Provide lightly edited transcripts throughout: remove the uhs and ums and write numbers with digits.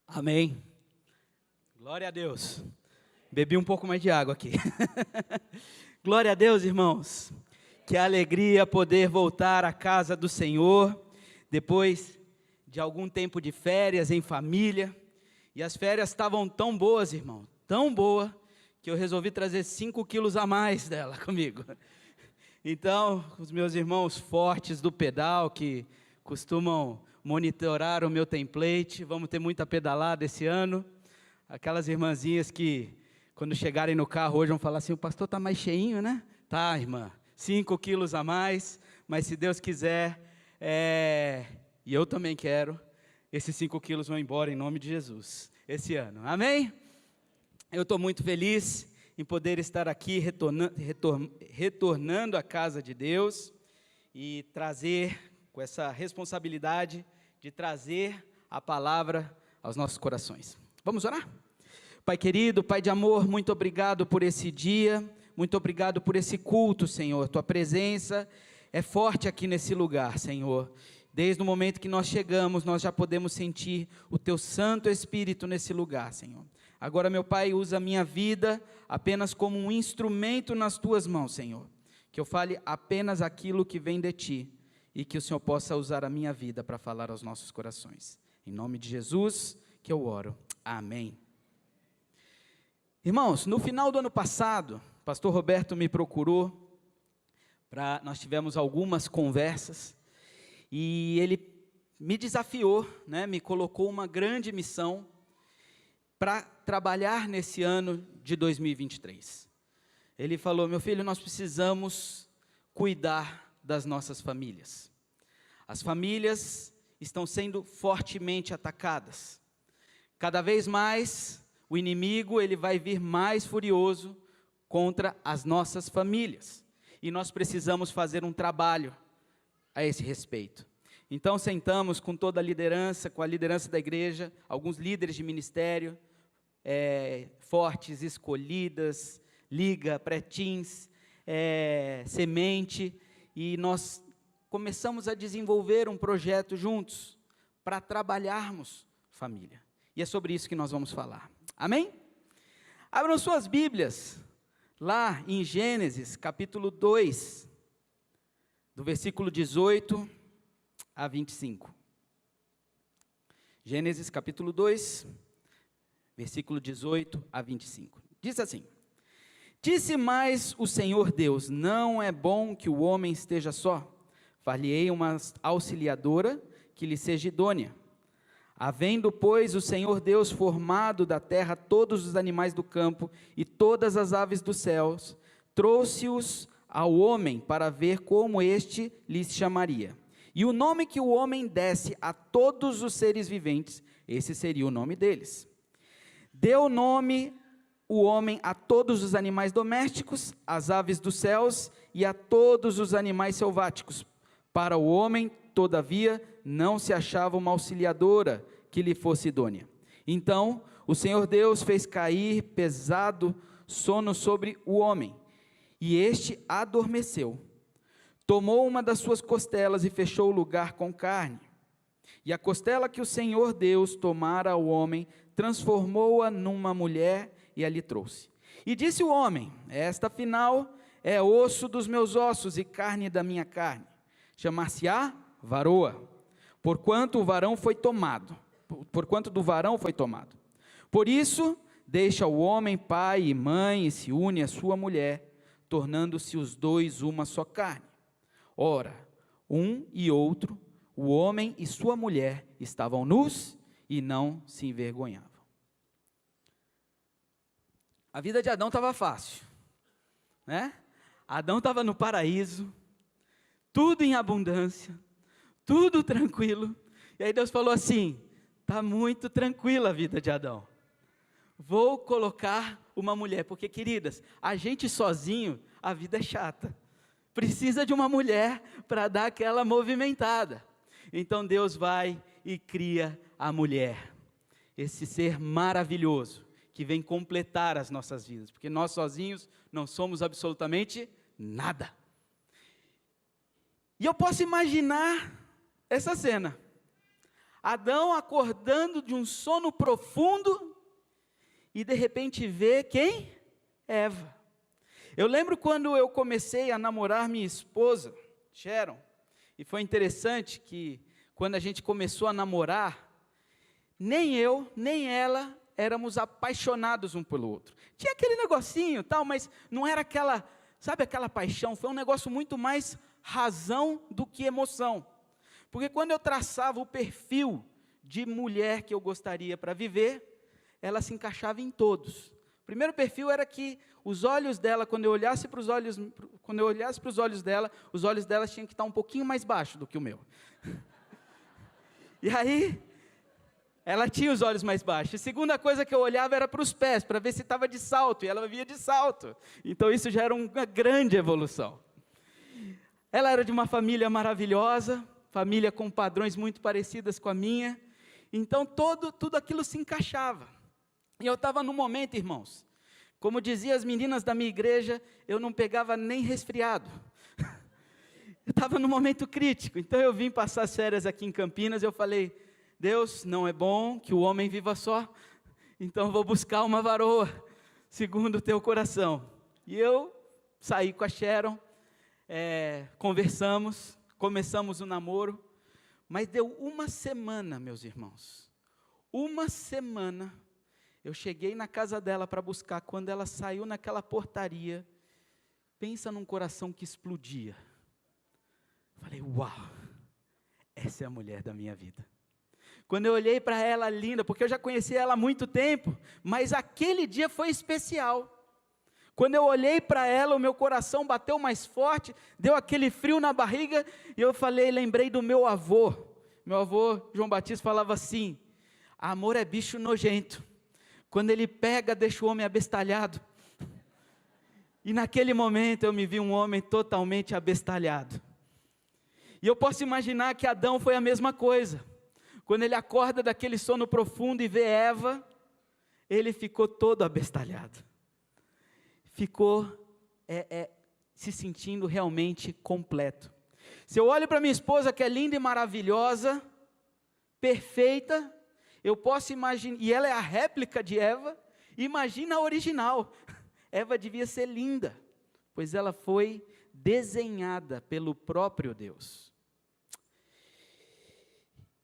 Amém. Glória a Deus. Bebi um pouco mais de água aqui. Glória a Deus, irmãos. Que alegria poder voltar à casa do Senhor, depois de algum tempo de férias em família. E as férias estavam tão boas, irmão, tão boa, que eu resolvi trazer 5 quilos a mais dela comigo. Então, os meus irmãos fortes do pedal, que costumam monitorar o meu template, vamos ter muita pedalada esse ano. Aquelas irmãzinhas que, quando chegarem no carro hoje, vão falar assim: o pastor está mais cheinho, né? Tá, irmã, 5 quilos a mais, mas se Deus quiser, e eu também quero, esses 5 quilos vão embora em nome de Jesus, esse ano, amém? Eu estou muito feliz em poder estar aqui, retornando à casa de Deus, e trazer, com essa responsabilidade, de trazer a palavra aos nossos corações. Vamos orar? Pai querido, Pai de amor, muito obrigado por esse dia, muito obrigado por esse culto, Senhor. Tua presença é forte aqui nesse lugar, Senhor. Desde o momento que nós chegamos, nós já podemos sentir o Teu Santo Espírito nesse lugar, Senhor. Agora, meu Pai, usa a minha vida apenas como um instrumento nas Tuas mãos, Senhor. Que eu fale apenas aquilo que vem de Ti, e que o Senhor possa usar a minha vida para falar aos nossos corações. Em nome de Jesus que eu oro. Amém. Irmãos, no final do ano passado, o pastor Roberto me procurou, nós tivemos algumas conversas, e ele me desafiou, me colocou uma grande missão para trabalhar nesse ano de 2023. Ele falou: meu filho, nós precisamos cuidar das nossas famílias. As famílias estão sendo fortemente atacadas. Cada vez mais, o inimigo ele vai vir mais furioso contra as nossas famílias. E nós precisamos fazer um trabalho a esse respeito. Então, sentamos com toda a liderança, com a liderança da igreja, alguns líderes de ministério, fortes, escolhidas, liga, pré-teens, semente, e nós começamos a desenvolver um projeto juntos, para trabalharmos família, e é sobre isso que nós vamos falar, amém? Abram suas Bíblias, lá em Gênesis, capítulo 2, do versículo 18 a 25, Gênesis capítulo 2, versículo 18 a 25, diz assim: disse mais o Senhor Deus: não é bom que o homem esteja só, far-lhe-ei uma auxiliadora que lhe seja idônea. Havendo, pois, o Senhor Deus formado da terra todos os animais do campo e todas as aves dos céus, trouxe-os ao homem para ver como este lhes chamaria. E o nome que o homem desse a todos os seres viventes, esse seria o nome deles. Deu nome o homem a todos os animais domésticos, às aves dos céus e a todos os animais selváticos. Para o homem, todavia, não se achava uma auxiliadora que lhe fosse idônea. Então, o Senhor Deus fez cair pesado sono sobre o homem, e este adormeceu. Tomou uma das suas costelas e fechou o lugar com carne. E a costela que o Senhor Deus tomara ao homem, transformou-a numa mulher e a lhe trouxe. E disse o homem: esta afinal é osso dos meus ossos e carne da minha carne. Chamar-se-á varoa, porquanto do varão foi tomado. Por isso, deixa o homem pai e mãe e se une à sua mulher, tornando-se os dois uma só carne. Ora, um e outro, o homem e sua mulher, estavam nus e não se envergonhavam. A vida de Adão estava fácil, Adão estava no paraíso, tudo em abundância, tudo tranquilo, e aí Deus falou assim: está muito tranquila a vida de Adão, vou colocar uma mulher, porque queridas, a gente sozinho, a vida é chata, precisa de uma mulher para dar aquela movimentada, então Deus vai e cria a mulher, esse ser maravilhoso, que vem completar as nossas vidas, porque nós sozinhos não somos absolutamente nada. E eu posso imaginar essa cena. Adão acordando de um sono profundo e de repente vê quem? Eva. Eu lembro quando eu comecei a namorar minha esposa, Sharon, e foi interessante que quando a gente começou a namorar, nem eu, nem ela éramos apaixonados um pelo outro. Tinha aquele negocinho e tal, mas não era aquela, sabe aquela paixão, foi um negócio muito mais razão do que emoção. Porque quando eu traçava o perfil de mulher que eu gostaria para viver, ela se encaixava em todos. O primeiro perfil era que os olhos dela, quando eu olhasse para os olhos dela, os olhos dela tinham que estar um pouquinho mais baixo do que o meu. E aí, ela tinha os olhos mais baixos. A segunda coisa que eu olhava era para os pés, para ver se estava de salto, e ela via de salto. Então isso já era uma grande evolução. Ela era de uma família maravilhosa, família com padrões muito parecidas com a minha, então tudo aquilo se encaixava. E eu estava num momento, irmãos, como diziam as meninas da minha igreja, eu não pegava nem resfriado. Eu estava num momento crítico, então eu vim passar as férias aqui em Campinas, eu falei, Deus, não é bom que o homem viva só, então vou buscar uma varoa, segundo o teu coração. E eu saí com a Sharon, conversamos, começamos o namoro, mas deu uma semana, meus irmãos, uma semana, eu cheguei na casa dela para buscar, quando ela saiu naquela portaria, pensa num coração que explodia. Falei, uau, essa é a mulher da minha vida. Quando eu olhei para ela linda, porque eu já conhecia ela há muito tempo, mas aquele dia foi especial. Quando eu olhei para ela, o meu coração bateu mais forte, deu aquele frio na barriga, e eu falei, lembrei do meu avô. Meu avô, João Batista, falava assim, amor é bicho nojento. Quando ele pega, deixa o homem abestalhado. E naquele momento eu me vi um homem totalmente abestalhado. E eu posso imaginar que Adão foi a mesma coisa. Quando ele acorda daquele sono profundo e vê Eva, ele ficou todo abestalhado. Ficou se sentindo realmente completo. Se eu olho para minha esposa, que é linda e maravilhosa, perfeita, eu posso imaginar, e ela é a réplica de Eva, imagina a original. Eva devia ser linda, pois ela foi desenhada pelo próprio Deus.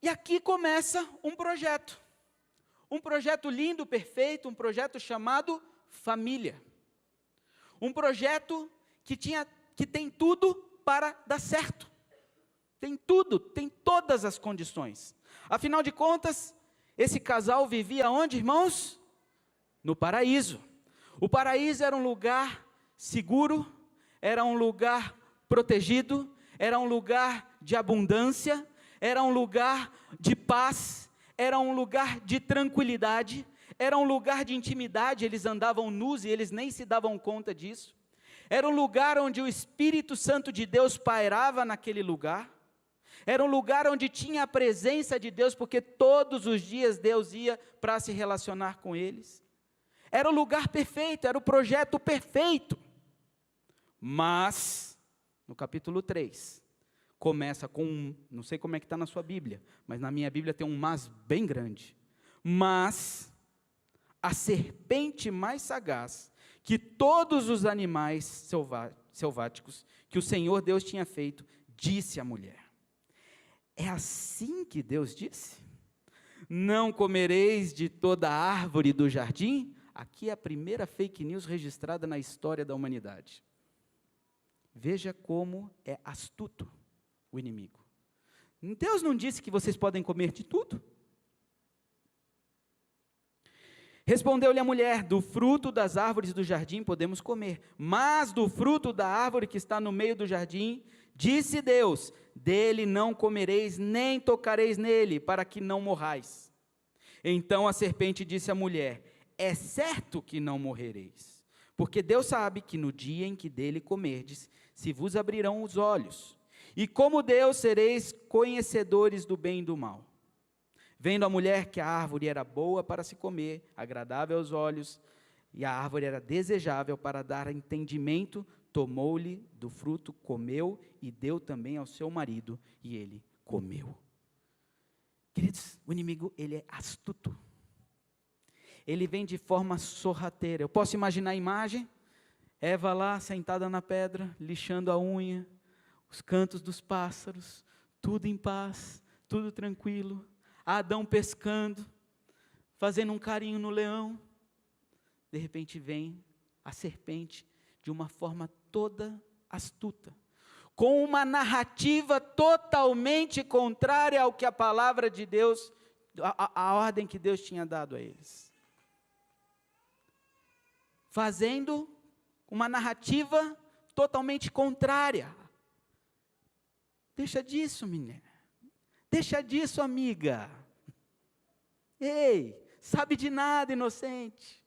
E aqui começa um projeto lindo, perfeito, um projeto chamado família. Um projeto que tem tudo para dar certo. Tem tudo, tem todas as condições. Afinal de contas, esse casal vivia onde, irmãos? No paraíso. O paraíso era um lugar seguro, era um lugar protegido, era um lugar de abundância, era um lugar de paz, era um lugar de tranquilidade, era um lugar de intimidade, eles andavam nus e eles nem se davam conta disso. Era um lugar onde o Espírito Santo de Deus pairava naquele lugar. Era um lugar onde tinha a presença de Deus, porque todos os dias Deus ia para se relacionar com eles. Era o lugar perfeito, era o projeto perfeito. Mas, no capítulo 3, começa com não sei como é que está na sua Bíblia, mas na minha Bíblia tem um mas bem grande. Mas a serpente mais sagaz que todos os animais selváticos que o Senhor Deus tinha feito, disse à mulher. É assim que Deus disse? Não comereis de toda árvore do jardim? Aqui é a primeira fake news registrada na história da humanidade. Veja como é astuto o inimigo. Deus não disse que vocês podem comer de tudo? Respondeu-lhe a mulher, do fruto das árvores do jardim podemos comer, mas do fruto da árvore que está no meio do jardim, disse Deus, dele não comereis, nem tocareis nele, para que não morrais. Então a serpente disse à mulher, é certo que não morrereis, porque Deus sabe que no dia em que dele comerdes, se vos abrirão os olhos, e como Deus sereis conhecedores do bem e do mal. Vendo a mulher que a árvore era boa para se comer, agradável aos olhos, e a árvore era desejável para dar entendimento, tomou-lhe do fruto, comeu e deu também ao seu marido, e ele comeu. Queridos, o inimigo, ele é astuto. Ele vem de forma sorrateira. Eu posso imaginar a imagem, Eva lá sentada na pedra, lixando a unha, os cantos dos pássaros, tudo em paz, tudo tranquilo. Adão pescando, fazendo um carinho no leão. De repente vem a serpente de uma forma toda astuta, com uma narrativa totalmente contrária ao que a palavra de Deus, a ordem que Deus tinha dado a eles. Fazendo uma narrativa totalmente contrária. Deixa disso, menina. Deixa disso, amiga. Ei, sabe de nada, inocente.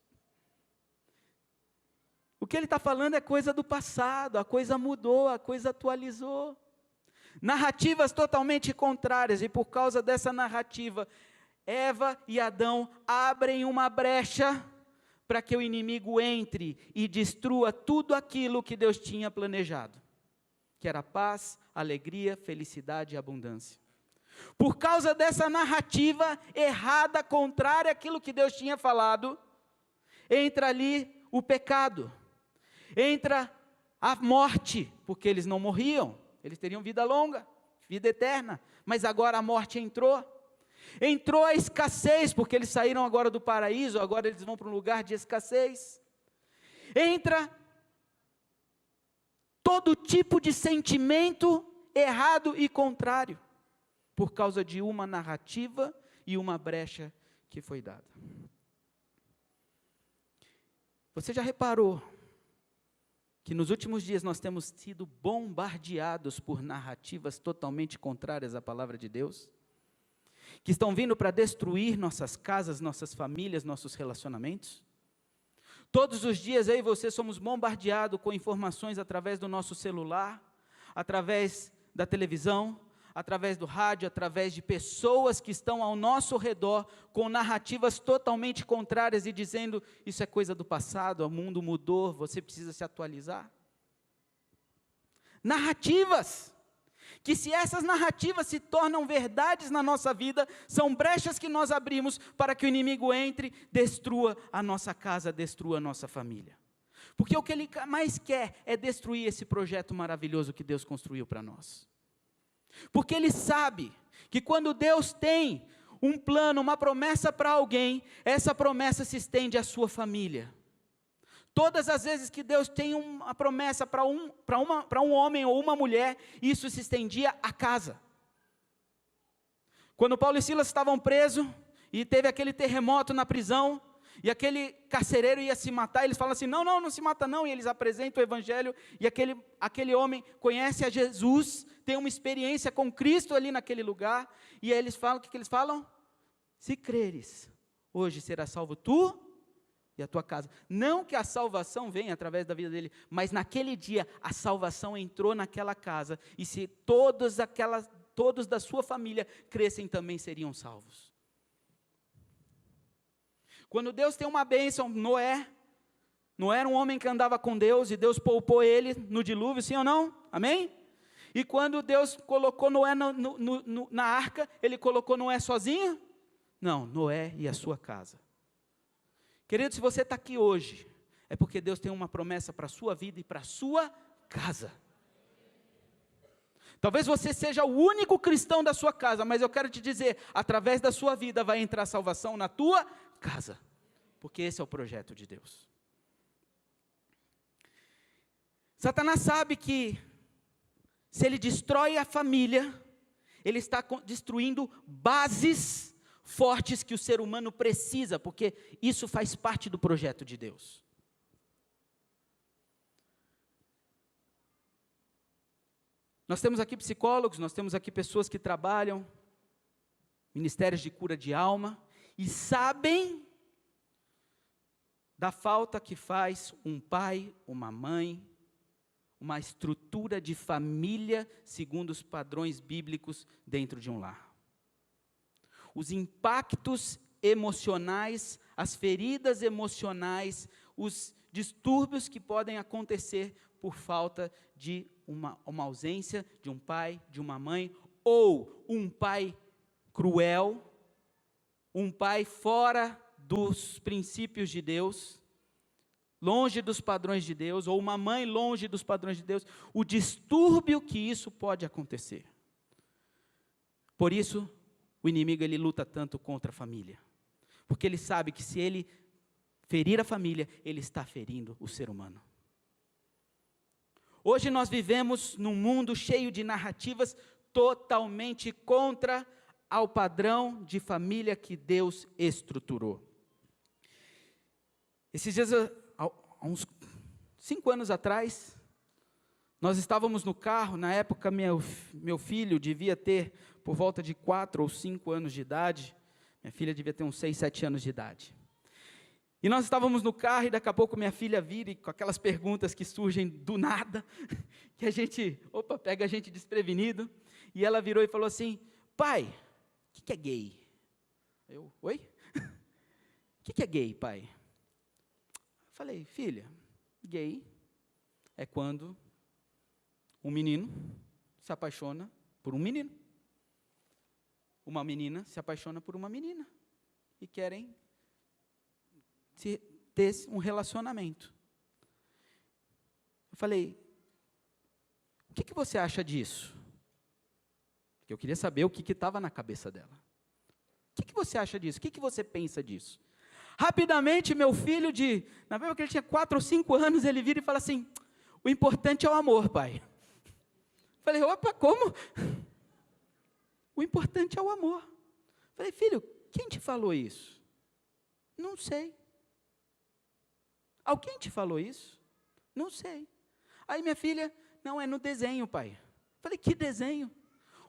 O que ele está falando é coisa do passado, a coisa mudou, a coisa atualizou. Narrativas totalmente contrárias, e por causa dessa narrativa, Eva e Adão abrem uma brecha para que o inimigo entre e destrua tudo aquilo que Deus tinha planejado, que era paz, alegria, felicidade e abundância. Por causa dessa narrativa errada, contrária àquilo que Deus tinha falado, entra ali o pecado, entra a morte, porque eles não morriam, eles teriam vida longa, vida eterna, mas agora a morte entrou. Entrou a escassez, porque eles saíram agora do paraíso, agora eles vão para um lugar de escassez. Entra todo tipo de sentimento errado e contrário, por causa de uma narrativa e uma brecha que foi dada. Você já reparou que nos últimos dias nós temos sido bombardeados por narrativas totalmente contrárias à palavra de Deus? Que estão vindo para destruir nossas casas, nossas famílias, nossos relacionamentos? Todos os dias eu e você somos bombardeados com informações através do nosso celular, através da televisão, através do rádio, através de pessoas que estão ao nosso redor, com narrativas totalmente contrárias e dizendo, isso é coisa do passado, o mundo mudou, você precisa se atualizar. Narrativas, que se essas narrativas se tornam verdades na nossa vida, são brechas que nós abrimos para que o inimigo entre, destrua a nossa casa, destrua a nossa família. Porque o que ele mais quer é destruir esse projeto maravilhoso que Deus construiu para nós. Porque ele sabe que quando Deus tem um plano, uma promessa para alguém, essa promessa se estende à sua família. Todas as vezes que Deus tem uma promessa para um homem ou uma mulher, isso se estendia à casa. Quando Paulo e Silas estavam presos, e teve aquele terremoto na prisão, e aquele carcereiro ia se matar, eles falam assim, não se mata não, e eles apresentam o evangelho, e aquele homem conhece a Jesus, tem uma experiência com Cristo ali naquele lugar, e aí eles falam, o que eles falam? Se creres, hoje será salvo tu e a tua casa. Não que a salvação venha através da vida dele, mas naquele dia a salvação entrou naquela casa, e se todos da sua família crescem, também seriam salvos. Quando Deus tem uma bênção, Noé era um homem que andava com Deus, e Deus poupou ele no dilúvio, sim ou não? Amém? E quando Deus colocou Noé na arca, ele colocou Noé sozinho? Não, Noé e a sua casa. Querido, se você está aqui hoje, é porque Deus tem uma promessa para a sua vida e para a sua casa. Talvez você seja o único cristão da sua casa, mas eu quero te dizer, através da sua vida vai entrar salvação na tua casa, porque esse é o projeto de Deus. Satanás sabe que, se ele destrói a família, ele está destruindo bases fortes que o ser humano precisa, porque isso faz parte do projeto de Deus. Nós temos aqui psicólogos, nós temos aqui pessoas que trabalham, ministérios de cura de alma, e sabem da falta que faz um pai, uma mãe, uma estrutura de família segundo os padrões bíblicos dentro de um lar. Os impactos emocionais, as feridas emocionais, os distúrbios que podem acontecer por falta de uma ausência de um pai, de uma mãe, ou um pai cruel, um pai fora dos princípios de Deus, longe dos padrões de Deus, ou uma mãe longe dos padrões de Deus, o distúrbio que isso pode acontecer. Por isso, o inimigo ele luta tanto contra a família, porque ele sabe que se ele ferir a família, ele está ferindo o ser humano. Hoje nós vivemos num mundo cheio de narrativas totalmente contra ao padrão de família que Deus estruturou. Esses dias, há uns 5 anos atrás, nós estávamos no carro, na época meu filho devia ter por volta de 4 ou 5 anos de idade, minha filha devia ter uns 6, 7 anos de idade. E nós estávamos no carro e daqui a pouco minha filha vira e com aquelas perguntas que surgem do nada, que a gente, pega a gente desprevenido, e ela virou e falou assim: pai, o que é gay? Eu, oi? O que é gay, pai? Eu falei: filha, gay é quando um menino se apaixona por um menino, uma menina se apaixona por uma menina, e querem ter um relacionamento. Eu falei: o que você acha disso? Porque eu queria saber o que estava na cabeça dela. O que você acha disso? O que você pensa disso? Rapidamente, meu filho na época que ele tinha 4 ou 5 anos, ele vira e fala assim: o importante é o amor, pai. Eu falei: opa, como? O importante é o amor. Eu falei: filho, quem te falou isso? Não sei. Alguém te falou isso? Não sei. Aí minha filha: não, é no desenho, pai. Eu falei: que desenho?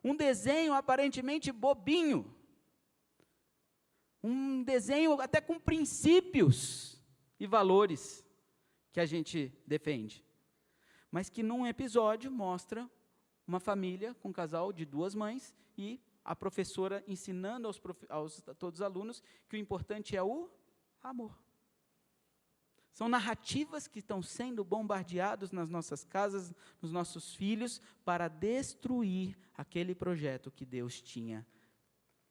Um desenho aparentemente bobinho. Um desenho até com princípios e valores que a gente defende. Mas que num episódio mostra uma família com um casal de 2 mães e a professora ensinando a todos os alunos que o importante é o amor. São narrativas que estão sendo bombardeadas nas nossas casas, nos nossos filhos, para destruir aquele projeto que Deus tinha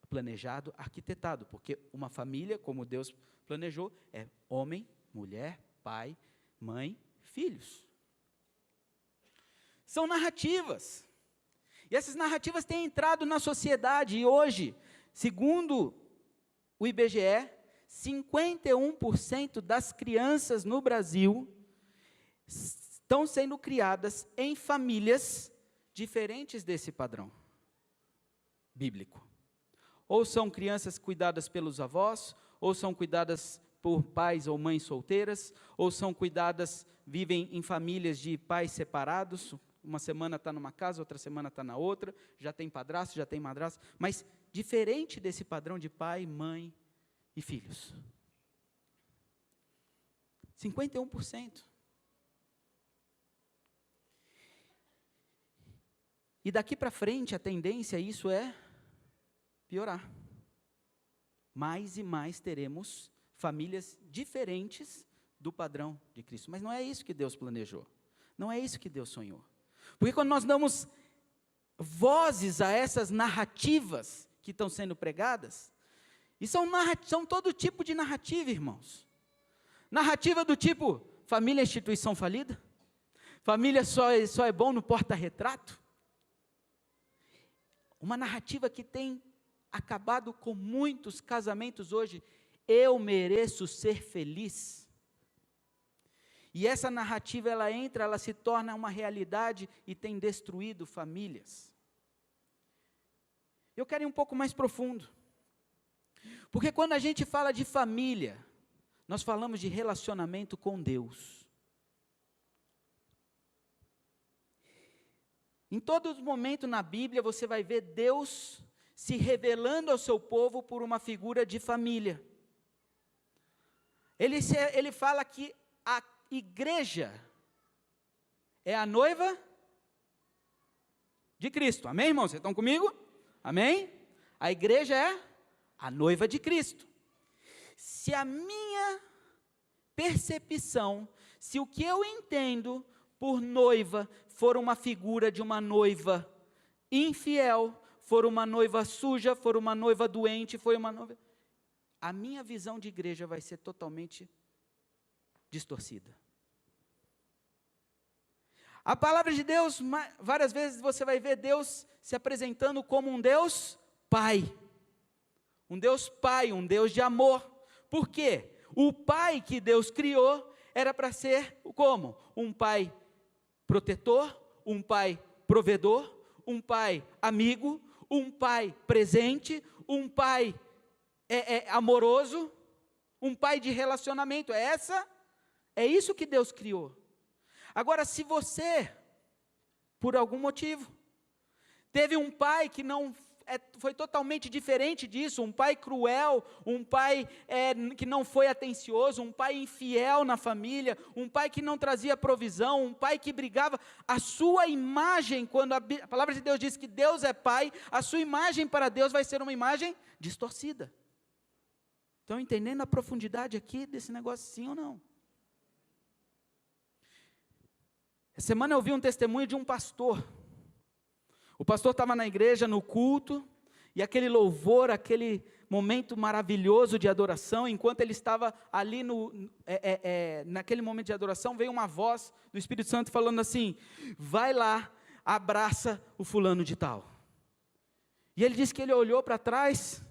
planejado, arquitetado. Porque uma família, como Deus planejou, é homem, mulher, pai, mãe, filhos. São narrativas. E essas narrativas têm entrado na sociedade, e hoje, segundo o IBGE, 51% das crianças no Brasil estão sendo criadas em famílias diferentes desse padrão bíblico. Ou são crianças cuidadas pelos avós, ou são cuidadas por pais ou mães solteiras, ou são cuidadas, vivem em famílias de pais separados, uma semana está numa casa, outra semana está na outra, já tem padrasto, já tem madrasto, mas diferente desse padrão de pai, mãe e filhos. 51%. E daqui para frente, a tendência, isso é piorar. Mais e mais teremos famílias diferentes do padrão de Cristo. Mas não é isso que Deus planejou. Não é isso que Deus sonhou. Porque quando nós damos vozes a essas narrativas que estão sendo pregadas, e são todo tipo de narrativa, irmãos. Narrativa do tipo: família é instituição falida? Família só é bom no porta-retrato? Uma narrativa que tem acabado com muitos casamentos hoje. Eu mereço ser feliz. E essa narrativa, ela se torna uma realidade e tem destruído famílias. Eu quero ir um pouco mais profundo. Porque quando a gente fala de família, nós falamos de relacionamento com Deus. Em todo momento na Bíblia, você vai ver Deus se revelando ao seu povo por uma figura de família. Ele fala que a igreja é a noiva de Cristo. Amém, irmãos? Vocês estão comigo? Amém? A igreja é a noiva de Cristo. Se a minha percepção, se o que eu entendo por noiva, for uma figura de uma noiva infiel, for uma noiva suja, for uma noiva doente, foi uma noiva... A minha visão de igreja vai ser totalmente distorcida. A palavra de Deus, várias vezes você vai ver Deus se apresentando como um Deus Pai. Um Deus Pai, um Deus de amor. Por quê? O Pai que Deus criou era para ser como? Um Pai protetor, um Pai provedor, um Pai amigo, um Pai presente, um Pai amoroso, um Pai de relacionamento. É isso que Deus criou. Agora, se você, por algum motivo, teve um pai que não foi totalmente diferente disso, um pai cruel, um pai que não foi atencioso, um pai infiel na família, um pai que não trazia provisão, um pai que brigava, a sua imagem, quando a palavra de Deus diz que Deus é pai, a sua imagem para Deus vai ser uma imagem distorcida. Estão entendendo a profundidade aqui desse negócio, sim ou não? Essa semana eu vi um testemunho de um pastor. O pastor estava na igreja, no culto, e aquele louvor, aquele momento maravilhoso de adoração, enquanto ele estava ali naquele momento de adoração, veio uma voz do Espírito Santo falando assim: vai lá, abraça o fulano de tal. E ele disse que ele olhou para trás,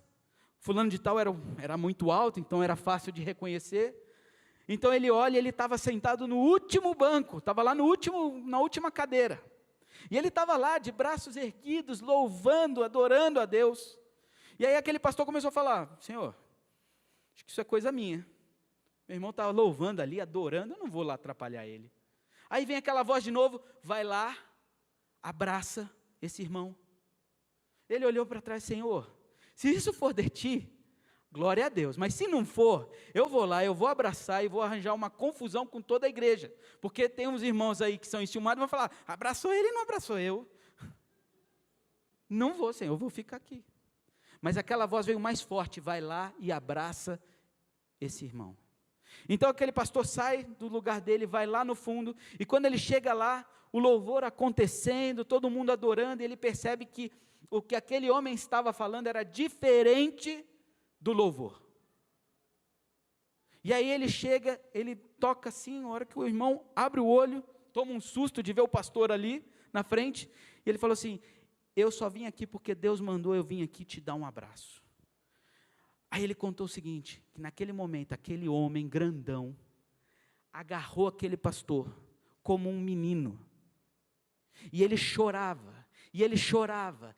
fulano de tal era muito alto, então era fácil de reconhecer. Então ele olha, ele estava sentado no último banco, estava lá na última cadeira. E ele estava lá, de braços erguidos, louvando, adorando a Deus. E aí aquele pastor começou a falar: Senhor, acho que isso é coisa minha. Meu irmão estava louvando ali, adorando, eu não vou lá atrapalhar ele. Aí vem aquela voz de novo: vai lá, abraça esse irmão. Ele olhou para trás: Senhor, se isso for de ti, glória a Deus, mas se não for, eu vou lá, eu vou abraçar e vou arranjar uma confusão com toda a igreja, porque tem uns irmãos aí que são enciumados e vão falar: abraçou ele, não abraçou eu. Não vou, Senhor, eu vou ficar aqui. Mas aquela voz veio mais forte: vai lá e abraça esse irmão. Então aquele pastor sai do lugar dele, vai lá no fundo, e quando ele chega lá, o louvor acontecendo, todo mundo adorando, e ele percebe que o que aquele homem estava falando era diferente do louvor. E aí ele chega, ele toca assim, na hora que o irmão abre o olho, toma um susto de ver o pastor ali na frente, e ele falou assim: eu só vim aqui porque Deus mandou eu vim aqui te dar um abraço. Aí ele contou o seguinte, que naquele momento, aquele homem grandão, agarrou aquele pastor como um menino, e ele chorava, e ele chorava,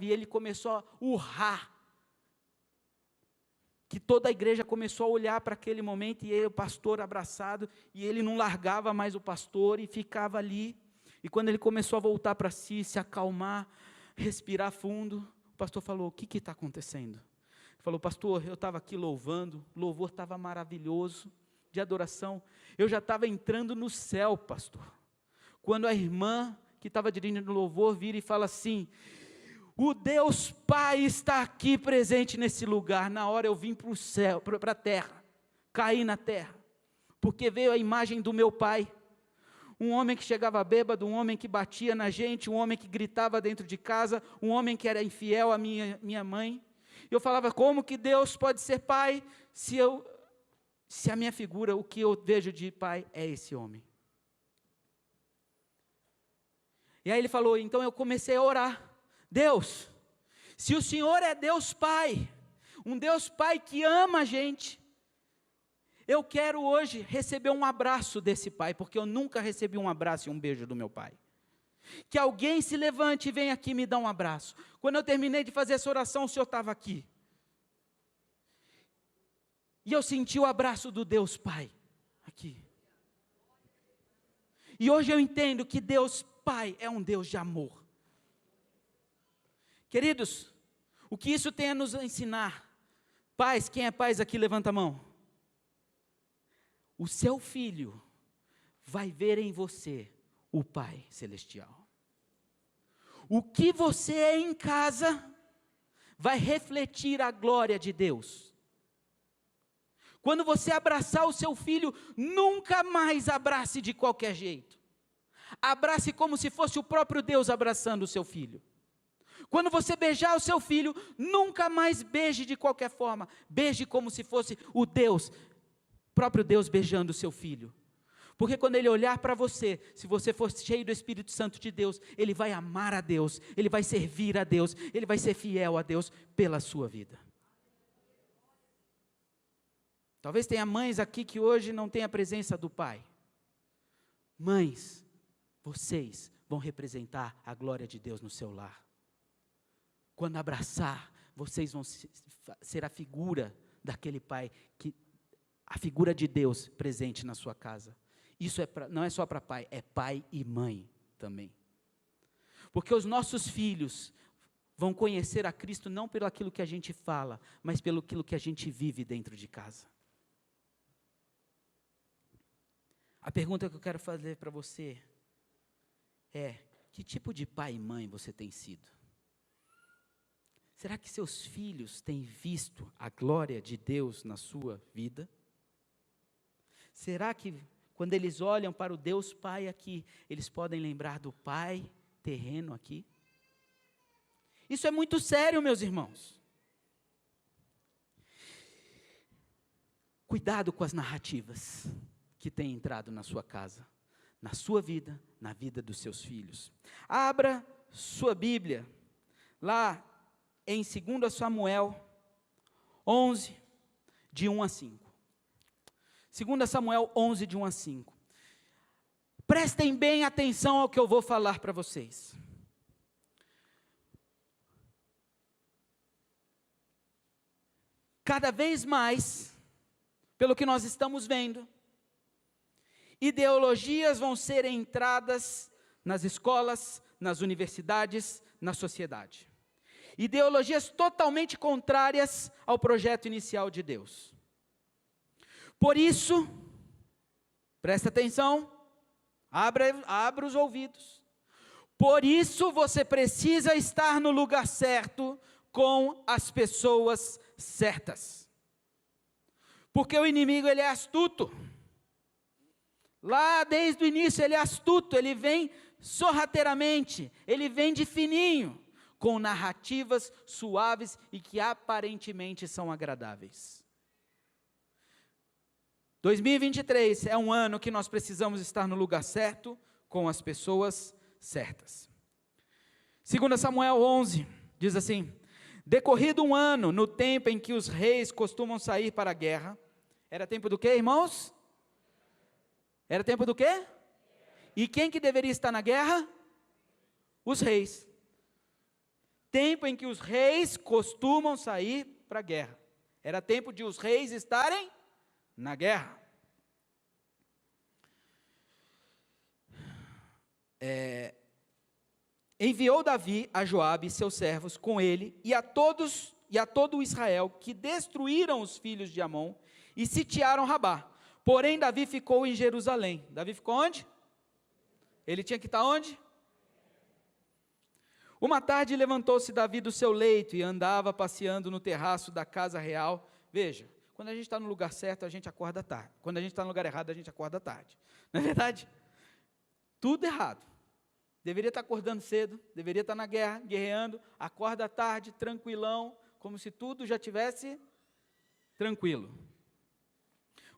e ele começou a urrar, que toda a igreja começou a olhar para aquele momento, e ele, o pastor abraçado, e ele não largava mais o pastor, e ficava ali, e quando ele começou a voltar para si, se acalmar, respirar fundo, o pastor falou: o que está acontecendo? Ele falou: pastor, eu estava aqui louvando, o louvor estava maravilhoso, de adoração, eu já estava entrando no céu, pastor, quando a irmã que estava dirigindo o louvor vira e fala assim: o Deus Pai está aqui presente nesse lugar. Na hora eu vim para o céu, para a terra, caí na terra, porque veio a imagem do meu pai, um homem que chegava bêbado, um homem que batia na gente, um homem que gritava dentro de casa, um homem que era infiel à minha mãe. Eu falava: como que Deus pode ser pai, se a minha figura, o que eu vejo de pai é esse homem? E aí ele falou, então eu comecei a orar: Deus, se o Senhor é Deus Pai, um Deus Pai que ama a gente, eu quero hoje receber um abraço desse Pai, porque eu nunca recebi um abraço e um beijo do meu Pai. Que alguém se levante e venha aqui me dar um abraço. Quando eu terminei de fazer essa oração, o Senhor estava aqui. E eu senti o abraço do Deus Pai aqui. E hoje eu entendo que Deus Pai é um Deus de amor. Queridos, o que isso tem a nos ensinar? Pais, quem é pais aqui, levanta a mão. O seu filho vai ver em você o Pai Celestial. O que você é em casa vai refletir a glória de Deus. Quando você abraçar o seu filho, nunca mais abrace de qualquer jeito. Abrace como se fosse o próprio Deus abraçando o seu filho. Quando você beijar o seu filho, nunca mais beije de qualquer forma. Beije como se fosse o Deus, próprio Deus beijando o seu filho. Porque quando ele olhar para você, se você for cheio do Espírito Santo de Deus, ele vai amar a Deus, ele vai servir a Deus, ele vai ser fiel a Deus pela sua vida. Talvez tenha mães aqui que hoje não têm a presença do pai. Mães, vocês vão representar a glória de Deus no seu lar. Quando abraçar, vocês vão ser a figura daquele pai, a figura de Deus presente na sua casa. Isso não é só para pai, é pai e mãe também. Porque os nossos filhos vão conhecer a Cristo não pelo aquilo que a gente fala, mas pelo aquilo que a gente vive dentro de casa. A pergunta que eu quero fazer para você é: que tipo de pai e mãe você tem sido? Será que seus filhos têm visto a glória de Deus na sua vida? Será que quando eles olham para o Deus Pai aqui, eles podem lembrar do Pai terreno aqui? Isso é muito sério, meus irmãos. Cuidado com as narrativas que têm entrado na sua casa, na sua vida, na vida dos seus filhos. Abra sua Bíblia, lá em 2 Samuel 11, de 1 a 5. 2 Samuel 11, de 1 a 5. Prestem bem atenção ao que eu vou falar para vocês. Cada vez mais, pelo que nós estamos vendo, ideologias vão ser entradas nas escolas, nas universidades, na sociedade. Ideologias totalmente contrárias ao projeto inicial de Deus. Por isso, presta atenção, abra os ouvidos. Por isso você precisa estar no lugar certo, com as pessoas certas. Porque o inimigo, ele é astuto. Lá desde o início ele é astuto, ele vem sorrateiramente, ele vem de fininho, com narrativas suaves e que aparentemente são agradáveis. 2023 é um ano que nós precisamos estar no lugar certo, com as pessoas certas. 2 Samuel 11, diz assim: decorrido um ano, no tempo em que os reis costumam sair para a guerra, era tempo do quê, irmãos? Era tempo do quê? E quem que deveria estar na guerra? Os reis. Tempo em que os reis costumam sair para a guerra. Era tempo de os reis estarem na guerra. Enviou Davi a Joabe e seus servos com ele e a todo Israel, que destruíram os filhos de Amon e sitiaram Rabá. Porém Davi ficou em Jerusalém. Davi ficou onde? Ele tinha que estar onde? Uma tarde levantou-se Davi do seu leito e andava passeando no terraço da casa real. Veja, quando a gente está no lugar certo, a gente acorda tarde. Quando a gente está no lugar errado, a gente acorda tarde. Não é verdade? Tudo errado. Deveria estar acordando cedo, deveria estar na guerra, guerreando, acorda tarde, tranquilão, como se tudo já tivesse tranquilo.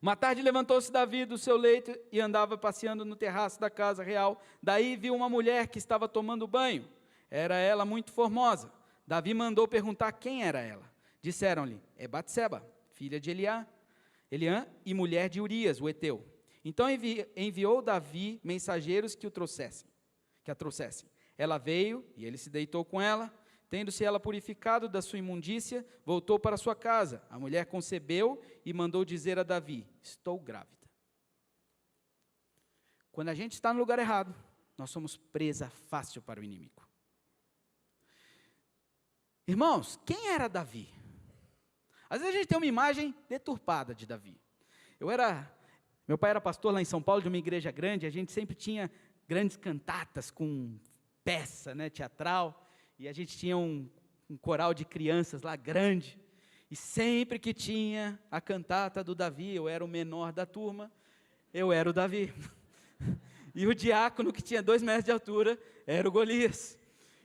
Uma tarde levantou-se Davi do seu leito e andava passeando no terraço da casa real. Daí viu uma mulher que estava tomando banho. Era ela muito formosa. Davi mandou perguntar quem era ela. Disseram-lhe: é Batseba, filha de Eliã e mulher de Urias, o heteu. Então enviou Davi mensageiros que a trouxessem. Ela veio e ele se deitou com ela. Tendo-se ela purificado da sua imundícia, voltou para sua casa. A mulher concebeu e mandou dizer a Davi: estou grávida. Quando a gente está no lugar errado, nós somos presa fácil para o inimigo. Irmãos, quem era Davi? Às vezes a gente tem uma imagem deturpada de Davi. Meu pai era pastor lá em São Paulo, de uma igreja grande, a gente sempre tinha grandes cantatas com peça, teatral, e a gente tinha um coral de crianças lá grande, E sempre que tinha a cantata do Davi, eu era o menor da turma, eu era o Davi. E o diácono que tinha 2 metros de altura era o Golias.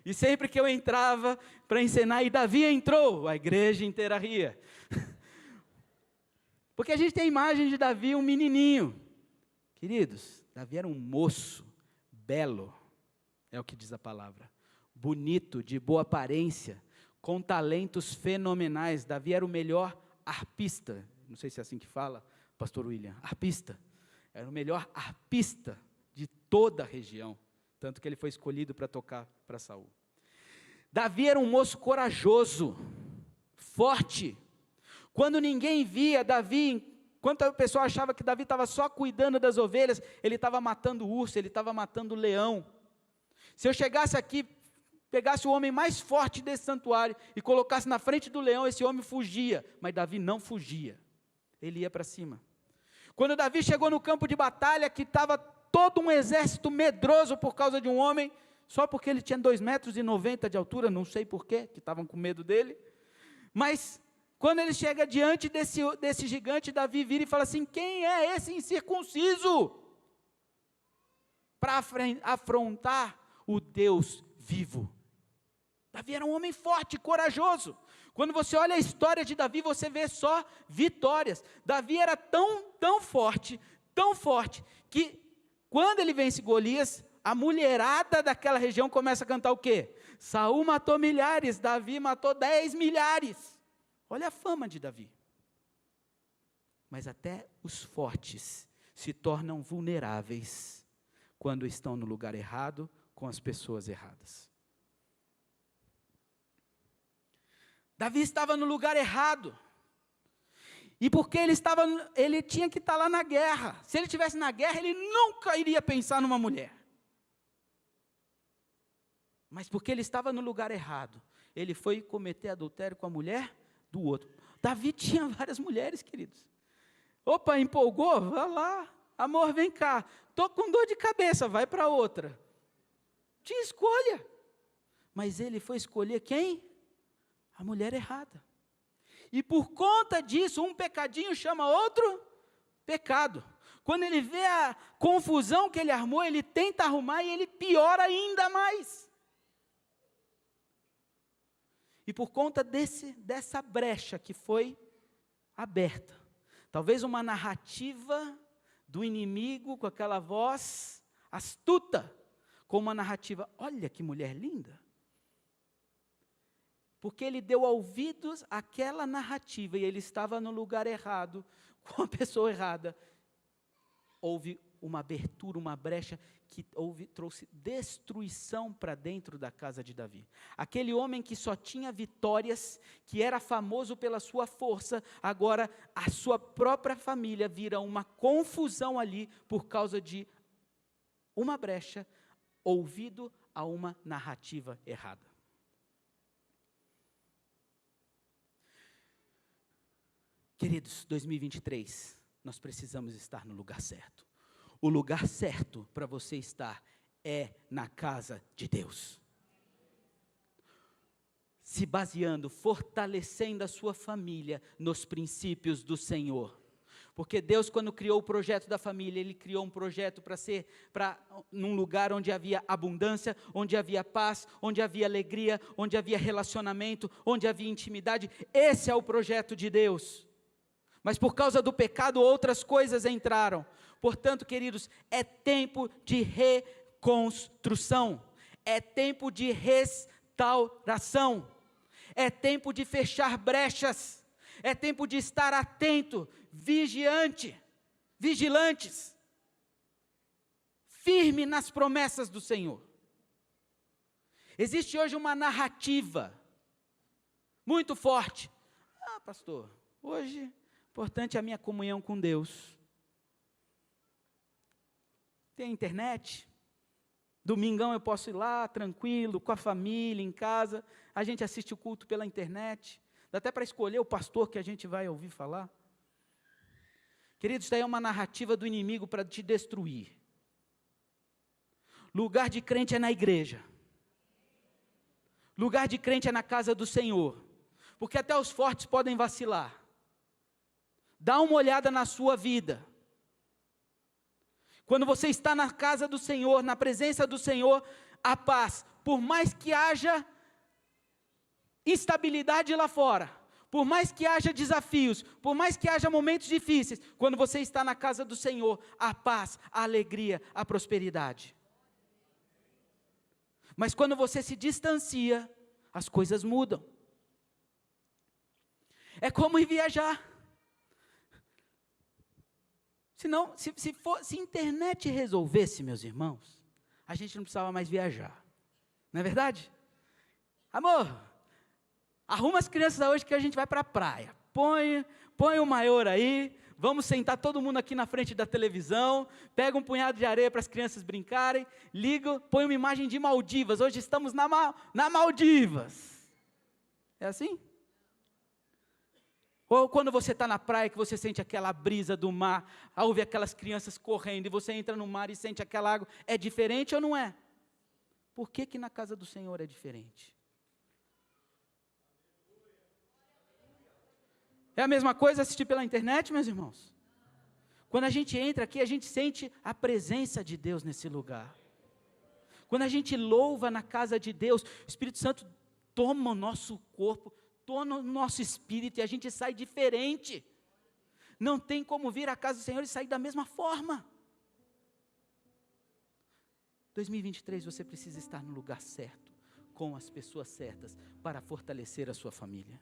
E sempre que eu entrava para encenar e Davi entrou, a igreja inteira ria. Porque a gente tem a imagem de Davi, um menininho. Queridos, Davi era um moço, belo, é o que diz a palavra. Bonito, de boa aparência, com talentos fenomenais. Davi era o melhor arpista, não sei se é assim que fala, pastor William, arpista. Era o melhor arpista de toda a região, tanto que ele foi escolhido para tocar para Saul. Davi era um moço corajoso, forte. Quando ninguém via Davi, enquanto a pessoa achava que Davi estava só cuidando das ovelhas, ele estava matando urso, ele estava matando leão. Se eu chegasse aqui, pegasse o homem mais forte desse santuário e colocasse na frente do leão, esse homem fugia, mas Davi não fugia, ele ia para cima. Quando Davi chegou no campo de batalha, que estava todo um exército medroso por causa de um homem, só porque ele tinha 2,90 metros de altura, não sei porquê, que estavam com medo dele, mas quando ele chega diante desse gigante, Davi vira e fala assim: quem é esse incircunciso? Para afrontar o Deus vivo. Davi era um homem forte, corajoso. Quando você olha a história de Davi, você vê só vitórias. Davi era tão forte, que quando ele vence Golias, a mulherada daquela região começa a cantar o quê? Saul matou milhares, Davi matou 10 milhares. Olha a fama de Davi. Mas até os fortes se tornam vulneráveis quando estão no lugar errado, com as pessoas erradas. Davi estava no lugar errado. E porque ele tinha que estar lá na guerra. Se ele estivesse na guerra, ele nunca iria pensar numa mulher. Mas porque ele estava no lugar errado, ele foi cometer adultério com a mulher do outro. Davi tinha várias mulheres, queridos. Opa, empolgou? Vá lá. Amor, vem cá. Estou com dor de cabeça, vai para outra. Tinha escolha. Mas ele foi escolher quem? A mulher errada. E por conta disso, um pecadinho chama outro pecado. Quando ele vê a confusão que ele armou, ele tenta arrumar e ele piora ainda mais. E por conta dessa brecha que foi aberta, talvez uma narrativa do inimigo com aquela voz astuta, com uma narrativa: olha que mulher linda. Porque ele deu ouvidos àquela narrativa e ele estava no lugar errado, com a pessoa errada. Houve uma abertura, uma brecha que trouxe destruição para dentro da casa de Davi. Aquele homem que só tinha vitórias, que era famoso pela sua força, agora a sua própria família vira uma confusão ali por causa de uma brecha, ouvido a uma narrativa errada. Queridos, 2023, nós precisamos estar no lugar certo. O lugar certo para você estar é na casa de Deus. Se baseando, fortalecendo a sua família nos princípios do Senhor. Porque Deus, quando criou o projeto da família, Ele criou um projeto num lugar onde havia abundância, onde havia paz, onde havia alegria, onde havia relacionamento, onde havia intimidade. Esse é o projeto de Deus. Mas por causa do pecado, outras coisas entraram. Portanto, queridos, é tempo de reconstrução, é tempo de restauração, é tempo de fechar brechas, é tempo de estar atento, vigilantes, firme nas promessas do Senhor. Existe hoje uma narrativa muito forte. Pastor, hoje importante é a minha comunhão com Deus. Tem internet, domingão eu posso ir lá, tranquilo, com a família, em casa, a gente assiste o culto pela internet, dá até para escolher o pastor que a gente vai ouvir falar. Queridos, isso daí é uma narrativa do inimigo para te destruir. Lugar de crente é na igreja, lugar de crente é na casa do Senhor, porque até os fortes podem vacilar. Dá uma olhada na sua vida. Quando você está na casa do Senhor, na presença do Senhor, a paz, por mais que haja instabilidade lá fora, por mais que haja desafios, por mais que haja momentos difíceis, quando você está na casa do Senhor, a paz, a alegria, a prosperidade. Mas quando você se distancia, as coisas mudam. É como ir viajar. Se a internet resolvesse, meus irmãos, a gente não precisava mais viajar. Não é verdade? Amor, arruma as crianças hoje que a gente vai para a praia. Põe o maior aí, vamos sentar todo mundo aqui na frente da televisão, pega um punhado de areia para as crianças brincarem, liga, põe uma imagem de Maldivas. Hoje estamos na Maldivas. É assim? Ou quando você está na praia, que você sente aquela brisa do mar, ouve aquelas crianças correndo, e você entra no mar e sente aquela água, é diferente ou não é? Por que na casa do Senhor é diferente? É a mesma coisa assistir pela internet, meus irmãos? Quando a gente entra aqui, a gente sente a presença de Deus nesse lugar. Quando a gente louva na casa de Deus, o Espírito Santo toma o nosso corpo, toma o nosso espírito e a gente sai diferente. Não tem como vir à casa do Senhor e sair da mesma forma. 2023 você precisa estar no lugar certo, com as pessoas certas, para fortalecer a sua família.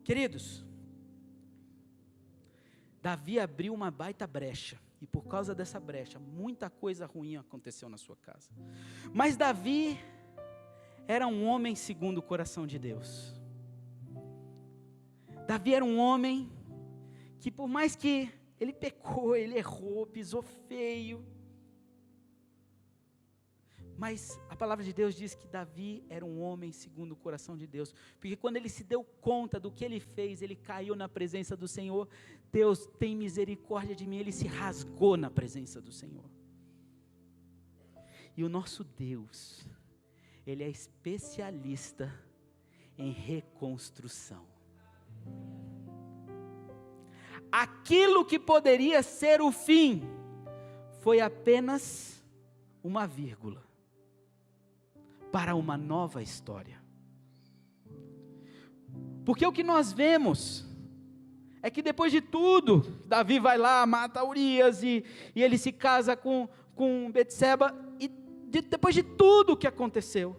Queridos, Davi abriu uma baita brecha, e por causa dessa brecha, muita coisa ruim aconteceu na sua casa. Mas Davi era um homem segundo o coração de Deus. Davi era um homem que, por mais que ele pecou, ele errou, pisou feio, mas a palavra de Deus diz que Davi era um homem segundo o coração de Deus, porque quando ele se deu conta do que ele fez, ele caiu na presença do Senhor. Deus tem misericórdia de mim, ele se rasgou na presença do Senhor. E o nosso Deus, Ele é especialista em reconstrução. Aquilo que poderia ser o fim, foi apenas uma vírgula, para uma nova história. Porque o que nós vemos, é que depois de tudo, Davi vai lá, mata Urias, e ele se casa com Betseba, e depois de tudo o que aconteceu,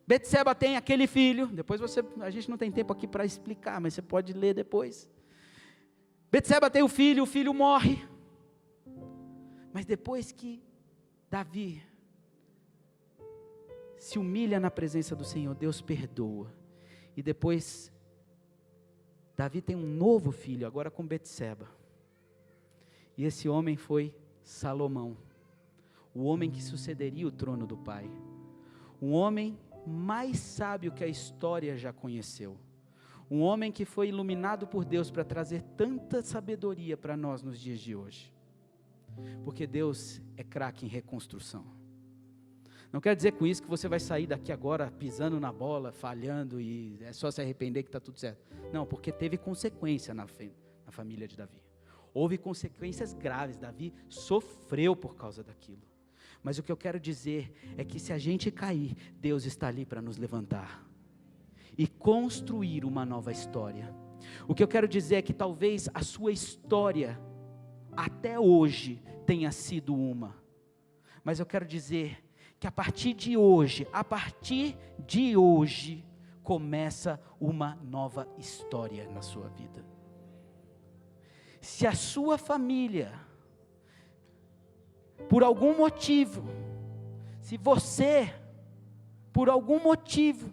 Betseba tem aquele filho, depois a gente não tem tempo aqui para explicar, mas você pode ler depois. Betseba tem o filho morre, mas depois que Davi se humilha na presença do Senhor, Deus perdoa, e depois Davi tem um novo filho, agora com Betseba, e esse homem foi Salomão, o homem que sucederia o trono do pai, um homem mais sábio que a história já conheceu, um homem que foi iluminado por Deus para trazer tanta sabedoria para nós nos dias de hoje, porque Deus é craque em reconstrução. Não quer dizer com isso que você vai sair daqui agora pisando na bola, falhando e é só se arrepender que está tudo certo. Não, porque teve consequência na família de Davi. Houve consequências graves, Davi sofreu por causa daquilo. Mas o que eu quero dizer é que se a gente cair, Deus está ali para nos levantar e construir uma nova história. O que eu quero dizer é que talvez a sua história até hoje tenha sido uma, mas eu quero dizer que a partir de hoje, começa uma nova história na sua vida. Se a sua família, por algum motivo, se você, por algum motivo,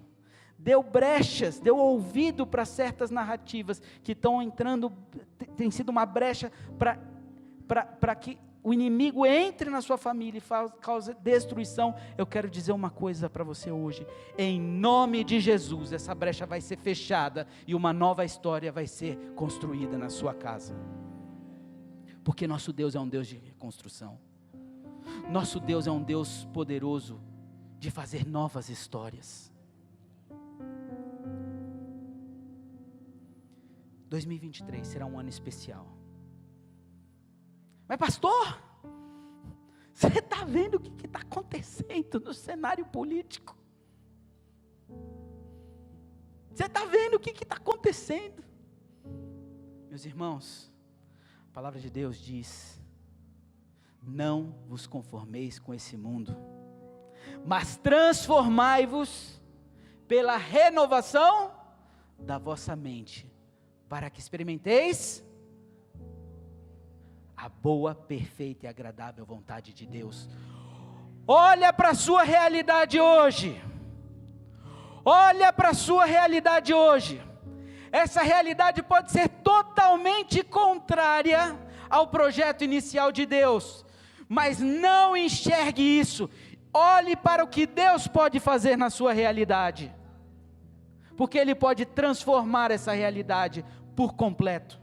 deu brechas, deu ouvido para certas narrativas que estão entrando, tem sido uma brecha para que o inimigo entre na sua família e cause destruição, eu quero dizer uma coisa para você hoje, em nome de Jesus, essa brecha vai ser fechada, e uma nova história vai ser construída na sua casa, porque nosso Deus é um Deus de reconstrução, nosso Deus é um Deus poderoso, de fazer novas histórias. 2023 será um ano especial. Mas pastor, você está vendo o que está acontecendo no cenário político? Você está vendo o que está acontecendo? Meus irmãos, a palavra de Deus diz: não vos conformeis com esse mundo, mas transformai-vos pela renovação da vossa mente, para que experimenteis a boa, perfeita e agradável vontade de Deus. Olha para a sua realidade hoje. Olha para a sua realidade hoje. Essa realidade pode ser totalmente contrária ao projeto inicial de Deus, mas não enxergue isso. Olhe para o que Deus pode fazer na sua realidade, porque Ele pode transformar essa realidade por completo.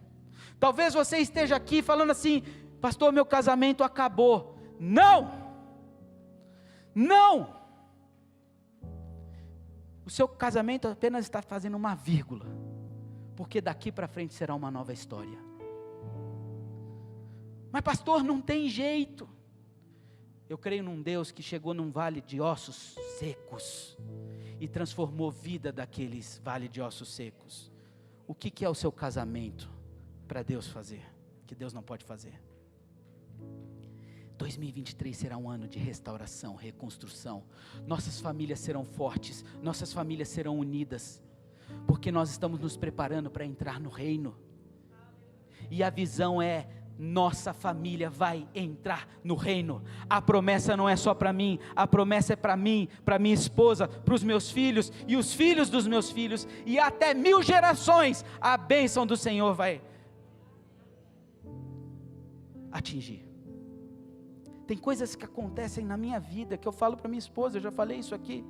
Talvez você esteja aqui falando assim: pastor, meu casamento acabou. Não! Não! O seu casamento apenas está fazendo uma vírgula, porque daqui para frente será uma nova história. Mas pastor, não tem jeito. Eu creio num Deus que chegou num vale de ossos secos e transformou vida daqueles vale de ossos secos. O que é o seu casamento para Deus fazer, que Deus não pode fazer? 2023 será um ano de restauração, reconstrução. Nossas famílias serão fortes, nossas famílias serão unidas, porque nós estamos nos preparando para entrar no reino. E a visão é: nossa família vai entrar no reino. A promessa não é só para mim, a promessa é para mim, para minha esposa, para os meus filhos e os filhos dos meus filhos, e até 1000 gerações a bênção do Senhor vai atingir. Tem coisas que acontecem na minha vida que eu falo para minha esposa, eu já falei isso aqui.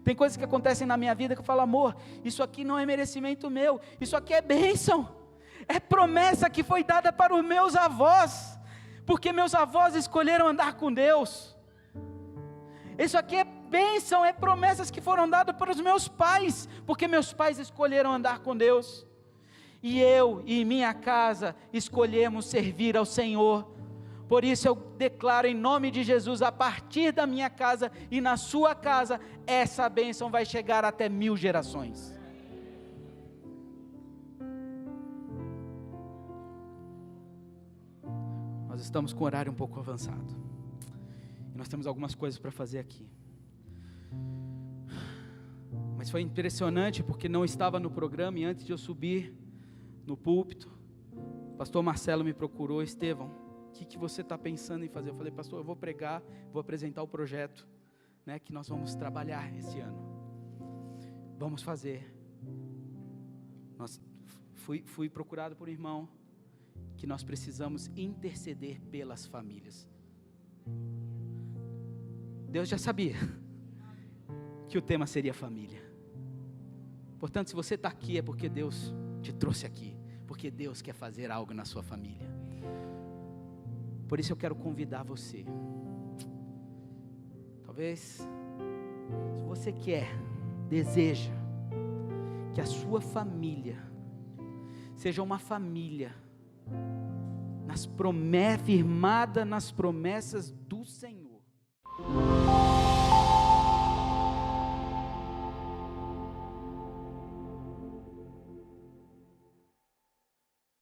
Tem coisas que acontecem na minha vida que eu falo: amor, isso aqui não é merecimento meu, isso aqui é bênção, é promessa que foi dada para os meus avós, porque meus avós escolheram andar com Deus. Isso aqui é bênção, é promessas que foram dadas para os meus pais, porque meus pais escolheram andar com Deus. E eu e minha casa escolhemos servir ao Senhor. Por isso eu declaro em nome de Jesus: a partir da minha casa e na sua casa, essa bênção vai chegar até 1000 gerações. Nós estamos com o horário um pouco avançado, e nós temos algumas coisas para fazer aqui. Mas foi impressionante, porque não estava no programa, e antes de eu subir no púlpito, o pastor Marcelo me procurou: Estevão, o que você está pensando em fazer? Eu falei: pastor, eu vou pregar, vou apresentar o projeto, né, que nós vamos trabalhar esse ano. Vamos fazer. Fui procurado por um irmão, que nós precisamos interceder pelas famílias. Deus já sabia que o tema seria família. Portanto, se você está aqui, é porque Deus te trouxe aqui, porque Deus quer fazer algo na sua família. Por isso eu quero convidar você. Talvez, se você quer, deseja que a sua família seja uma família firmada nas promessas do Senhor,